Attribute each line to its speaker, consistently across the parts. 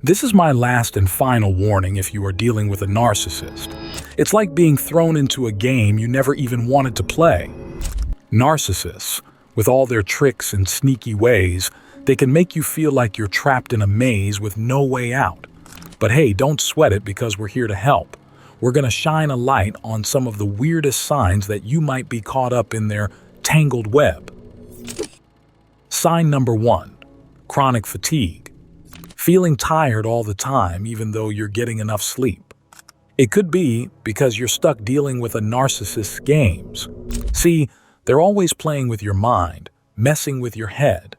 Speaker 1: This is my last and final warning if you are dealing with a narcissist. It's like being thrown into a game you never even wanted to play. Narcissists, with all their tricks and sneaky ways, they can make you feel like you're trapped in a maze with no way out. But hey, don't sweat it because we're here to help. We're going to shine a light on some of the weirdest signs that you might be caught up in their tangled web. Sign number 1, chronic fatigue. Feeling tired all the time even though you're getting enough sleep. It could be because you're stuck dealing with a narcissist's games. See, they're always playing with your mind, messing with your head.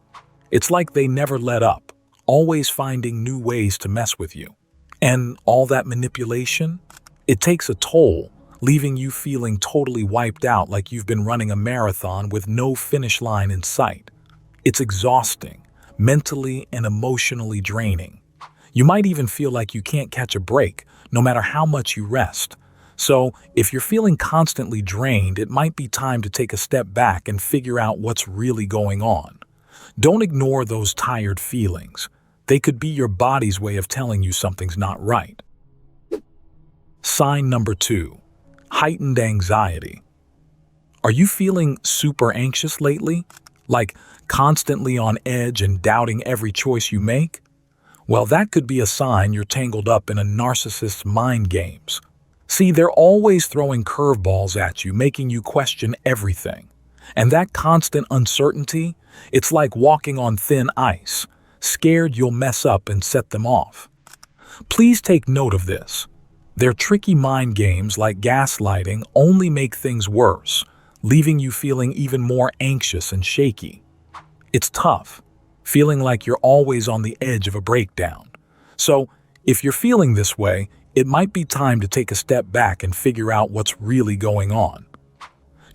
Speaker 1: It's like they never let up, always finding new ways to mess with you. And all that manipulation? It takes a toll, leaving you feeling totally wiped out like you've been running a marathon with no finish line in sight. It's exhausting, mentally and emotionally draining. You might even feel like you can't catch a break, no matter how much you rest. So, if you're feeling constantly drained, it might be time to take a step back and figure out what's really going on. Don't ignore those tired feelings. They could be your body's way of telling you something's not right. Sign number 2, heightened anxiety. Are you feeling super anxious lately? Like constantly on edge and doubting every choice you make? Well, that could be a sign you're tangled up in a narcissist's mind games. See, they're always throwing curveballs at you, making you question everything. And that constant uncertainty, it's like walking on thin ice, scared you'll mess up and set them off. Please take note of this. Their tricky mind games like gaslighting only make things worse, leaving you feeling even more anxious and shaky. It's tough, feeling like you're always on the edge of a breakdown. So, if you're feeling this way, it might be time to take a step back and figure out what's really going on.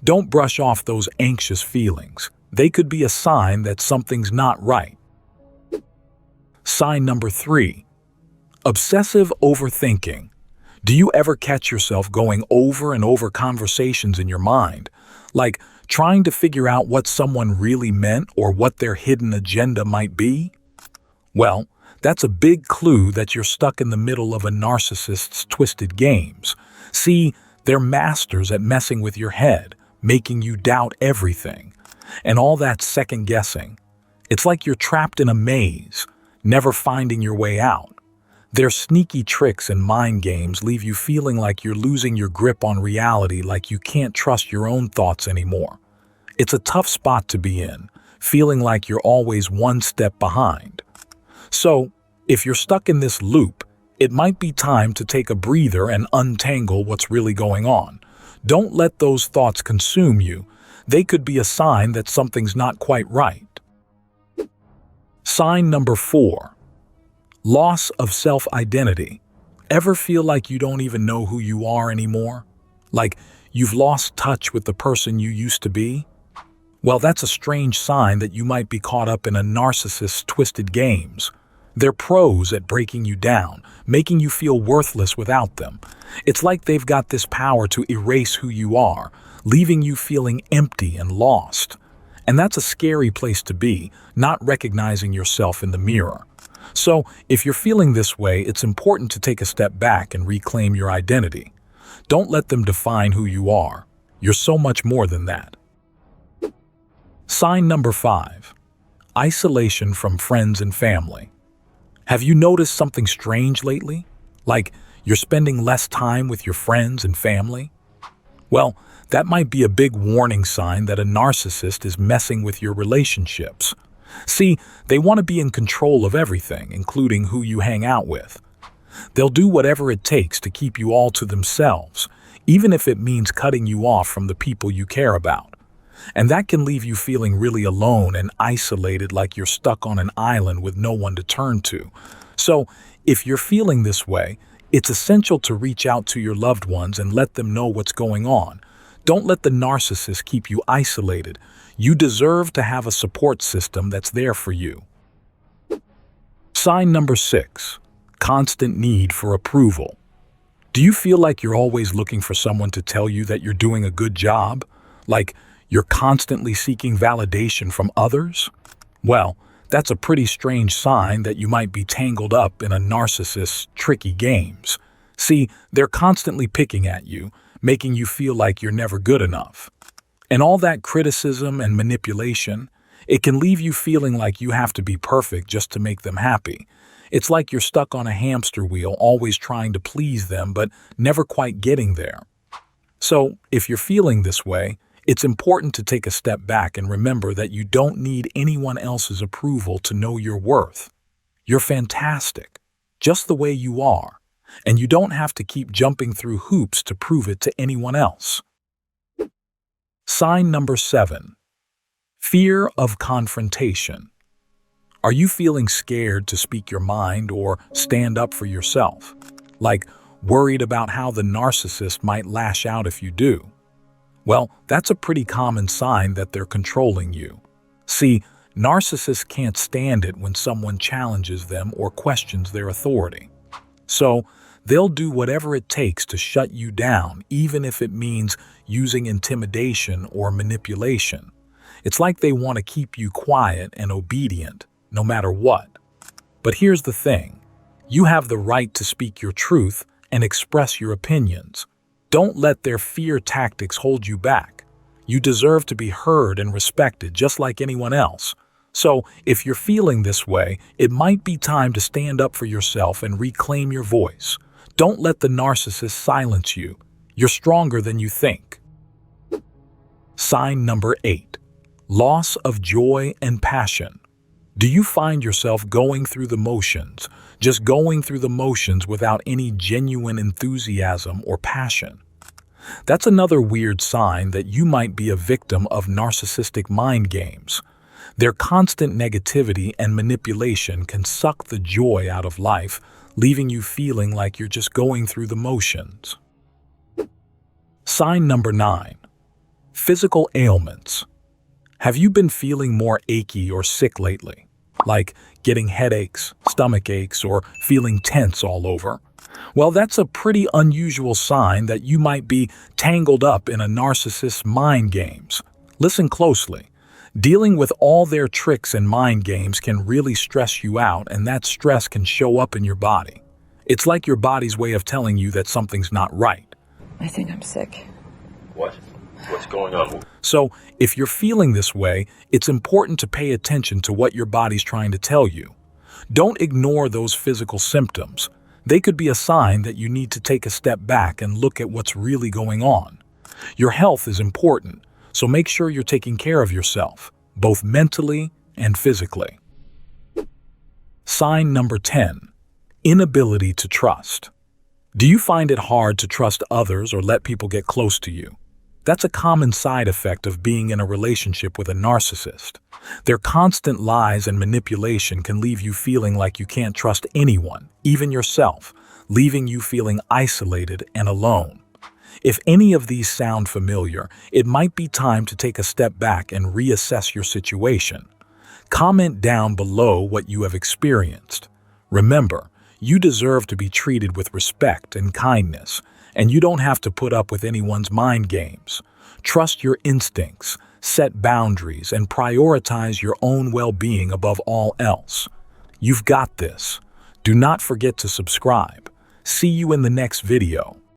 Speaker 1: Don't brush off those anxious feelings. They could be a sign that something's not right. Sign number 3, obsessive overthinking. Do you ever catch yourself going over and over conversations in your mind, like trying to figure out what someone really meant or what their hidden agenda might be? Well, that's a big clue that you're stuck in the middle of a narcissist's twisted games. See, they're masters at messing with your head, making you doubt everything. And all that second guessing. It's like you're trapped in a maze, never finding your way out. Their sneaky tricks and mind games leave you feeling like you're losing your grip on reality, like you can't trust your own thoughts anymore. It's a tough spot to be in, feeling like you're always one step behind. So, if you're stuck in this loop, it might be time to take a breather and untangle what's really going on. Don't let those thoughts consume you. They could be a sign that something's not quite right. Sign number 4, loss of self-identity. Ever feel like you don't even know who you are anymore? Like you've lost touch with the person you used to be? Well, that's a strange sign that you might be caught up in a narcissist's twisted games. They're pros at breaking you down, making you feel worthless without them. It's like they've got this power to erase who you are, leaving you feeling empty and lost. And that's a scary place to be, not recognizing yourself in the mirror. So, if you're feeling this way, it's important to take a step back and reclaim your identity. Don't let them define who you are. You're so much more than that. Sign number 5, isolation from friends and family. Have you noticed something strange lately? Like you're spending less time with your friends and family? Well, that might be a big warning sign that a narcissist is messing with your relationships. See, they want to be in control of everything, including who you hang out with. They'll do whatever it takes to keep you all to themselves, even if it means cutting you off from the people you care about. And that can leave you feeling really alone and isolated, like you're stuck on an island with no one to turn to. So, if you're feeling this way, it's essential to reach out to your loved ones and let them know what's going on. Don't let the narcissist keep you isolated. You deserve to have a support system that's there for you. Sign number 6, constant need for approval. Do you feel like you're always looking for someone to tell you that you're doing a good job? Like you're constantly seeking validation from others? Well, That's a pretty strange sign that you might be tangled up in a narcissist's tricky games. See, they're constantly picking at you, making you feel like you're never good enough. And all that criticism and manipulation, it can leave you feeling like you have to be perfect just to make them happy. It's like you're stuck on a hamster wheel, always trying to please them, but never quite getting there. So, if you're feeling this way, it's important to take a step back and remember that you don't need anyone else's approval to know your worth. You're fantastic, just the way you are, and you don't have to keep jumping through hoops to prove it to anyone else. Sign number 7. Fear of confrontation. Are you feeling scared to speak your mind or stand up for yourself? Like worried about how the narcissist might lash out if you do? Well, that's a pretty common sign that they're controlling you. See, narcissists can't stand it when someone challenges them or questions their authority. So, they'll do whatever it takes to shut you down, even if it means using intimidation or manipulation. It's like they want to keep you quiet and obedient, no matter what. But here's the thing. You have the right to speak your truth and express your opinions. Don't let their fear tactics hold you back. You deserve to be heard and respected just like anyone else. So, if you're feeling this way, it might be time to stand up for yourself and reclaim your voice. Don't let the narcissist silence you. You're stronger than you think. Sign number 8. Loss of joy and passion. Do you find yourself going through the motions, just going through the motions without any genuine enthusiasm or passion? That's another weird sign that you might be a victim of narcissistic mind games. Their constant negativity and manipulation can suck the joy out of life, leaving you feeling like you're just going through the motions. Sign number 9. Physical ailments. Have you been feeling more achy or sick lately? Like getting headaches, stomach aches, or feeling tense all over? Well, that's a pretty unusual sign that you might be tangled up in a narcissist's mind games. Listen closely. Dealing with all their tricks and mind games can really stress you out, and that stress can show up in your body. It's like your body's way of telling you that something's not right.
Speaker 2: I think I'm sick.
Speaker 3: What? What's going on?
Speaker 1: So, if you're feeling this way, it's important to pay attention to what your body's trying to tell you. Don't ignore those physical symptoms. They could be a sign that you need to take a step back and look at what's really going on. Your health is important, so make sure you're taking care of yourself, both mentally and physically. Sign number 10. Inability to trust. Do you find it hard to trust others or let people get close to you? That's a common side effect of being in a relationship with a narcissist. Their constant lies and manipulation can leave you feeling like you can't trust anyone, even yourself, leaving you feeling isolated and alone. If any of these sound familiar, it might be time to take a step back and reassess your situation. Comment down below what you have experienced. Remember, you deserve to be treated with respect and kindness, and you don't have to put up with anyone's mind games. Trust your instincts, set boundaries, and prioritize your own well-being above all else. You've got this. Do not forget to subscribe. See you in the next video.